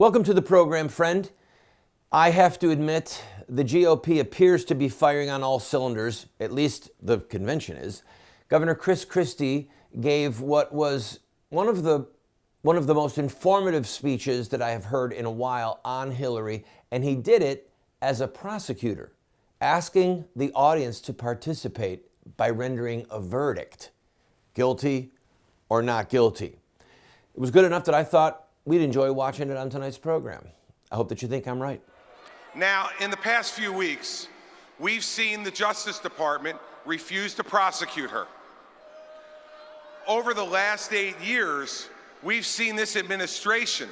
Welcome to the program, friend. I have to admit, the GOP appears to be firing on all cylinders, at least the convention is. Governor Christie gave what was one of the most informative speeches that I have heard in a while on Hillary, and he did it as a prosecutor, asking the audience to participate by rendering a verdict, guilty or not guilty. It was good enough that I thought we'd enjoy watching it on tonight's program. I hope that you think I'm right. Now, in the past few weeks, we've seen the Justice Department refuse to prosecute her. Over the last 8 years, we've seen this administration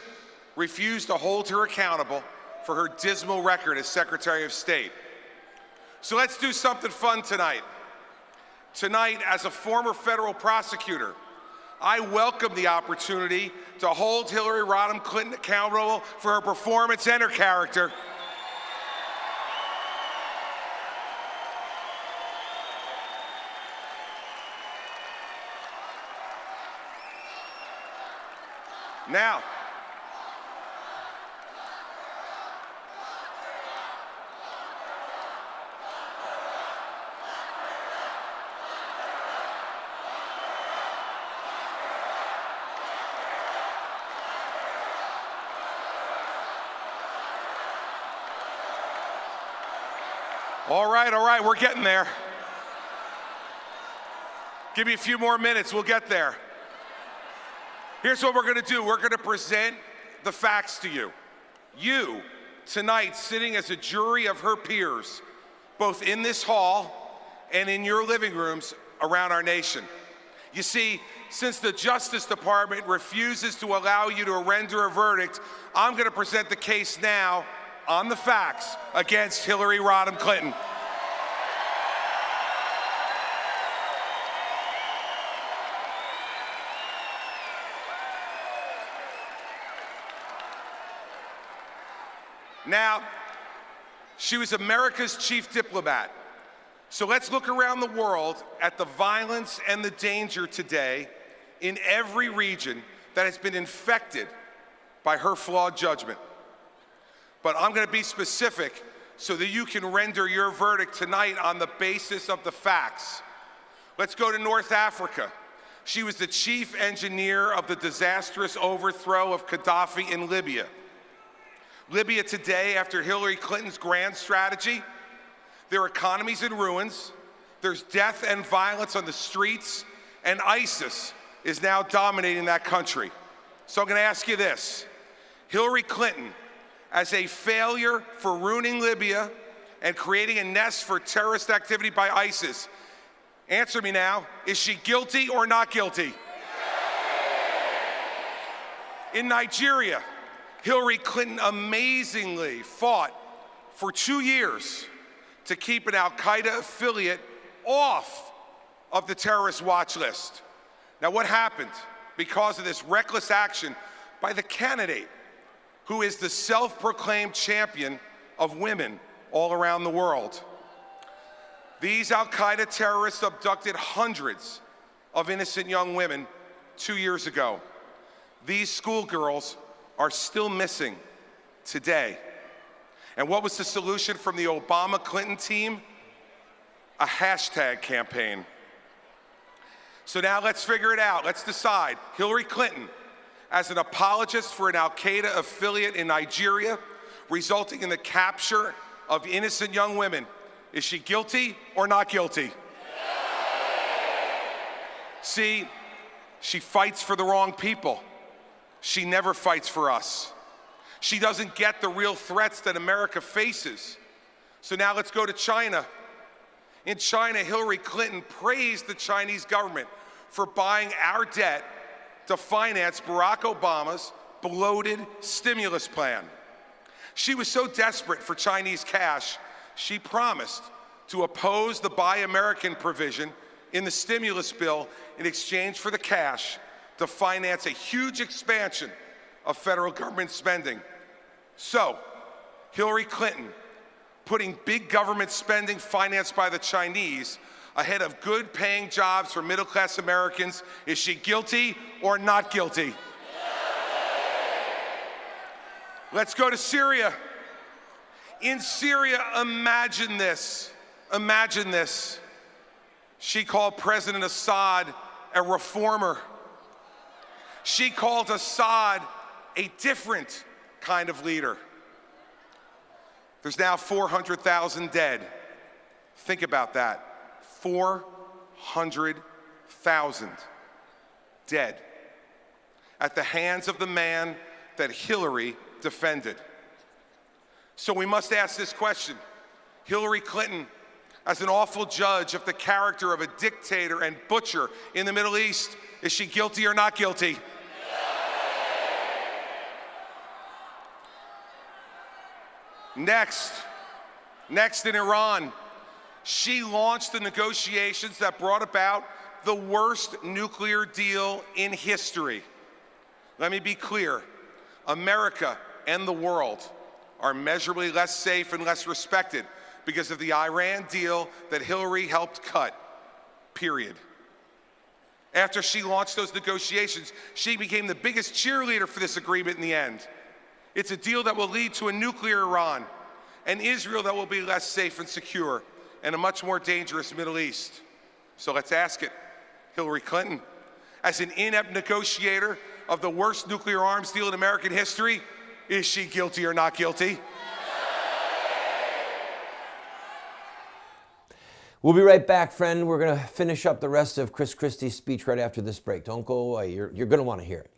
refuse to hold her accountable for her dismal record as Secretary of State. So let's do something fun tonight. Tonight, as a former federal prosecutor, I welcome the opportunity to hold Hillary Rodham Clinton accountable for her performance and her character. Now, all right, we're getting there. Give me a few more minutes, we'll get there. Here's what we're gonna do. We're gonna present the facts to you. You, tonight, sitting as a jury of her peers, both in this hall and in your living rooms around our nation. You see, since the Justice Department refuses to allow you to render a verdict, I'm gonna present the case now on the facts against Hillary Rodham Clinton. Now, she was America's chief diplomat. So let's look around the world at the violence and the danger today in every region that has been infected by her flawed judgment. But I'm going to be specific so that you can render your verdict tonight on the basis of the facts. Let's go to North Africa. She was the chief engineer of the disastrous overthrow of Gaddafi in Libya. Libya today, after Hillary Clinton's grand strategy, their economy's in ruins, there's death and violence on the streets, and ISIS is now dominating that country. So I'm going to ask you this. Hillary Clinton, as a failure for ruining Libya and creating a nest for terrorist activity by ISIS, answer me now, is she guilty or not guilty? In Nigeria, Hillary Clinton amazingly fought for 2 years to keep an al-Qaeda affiliate off of the terrorist watch list. Now, what happened because of this reckless action by the candidate who is the self-proclaimed champion of women all around the world? These al-Qaeda terrorists abducted hundreds of innocent young women 2 years ago. These schoolgirls are still missing today. And what was the solution from the Obama-Clinton team? A hashtag campaign. So now let's figure it out. Let's decide. Hillary Clinton, as an apologist for an al-Qaeda affiliate in Nigeria, resulting in the capture of innocent young women, is she guilty or not guilty? See, she fights for the wrong people. She never fights for us. She doesn't get the real threats that America faces. So now let's go to China. In China, Hillary Clinton praised the Chinese government for buying our debt to finance Barack Obama's bloated stimulus plan. She was so desperate for Chinese cash, she promised to oppose the Buy American provision in the stimulus bill in exchange for the cash to finance a huge expansion of federal government spending. So, Hillary Clinton, putting big government spending financed by the Chinese ahead of good-paying jobs for middle-class Americans, is she guilty or not guilty? Let's go to Syria. In Syria, imagine this. Imagine this. She called President Assad a reformer. She called Assad a different kind of leader. There's now 400,000 dead. Think about that. 400,000 dead at the hands of the man that Hillary defended. So we must ask this question. Hillary Clinton, as an awful judge of the character of a dictator and butcher in the Middle East, is she guilty or not guilty? Next in Iran, she launched the negotiations that brought about the worst nuclear deal in history. Let me be clear, America and the world are measurably less safe and less respected because of the Iran deal that Hillary helped cut, period. After she launched those negotiations, she became the biggest cheerleader for this agreement in the end. It's a deal that will lead to a nuclear Iran, an Israel that will be less safe and secure, and a much more dangerous Middle East. So let's ask it. Hillary Clinton, as an inept negotiator of the worst nuclear arms deal in American history, is she guilty or not guilty? We'll be right back, friend. We're going to finish up the rest of Chris Christie's speech right after this break. Don't go away. You're going to want to hear it.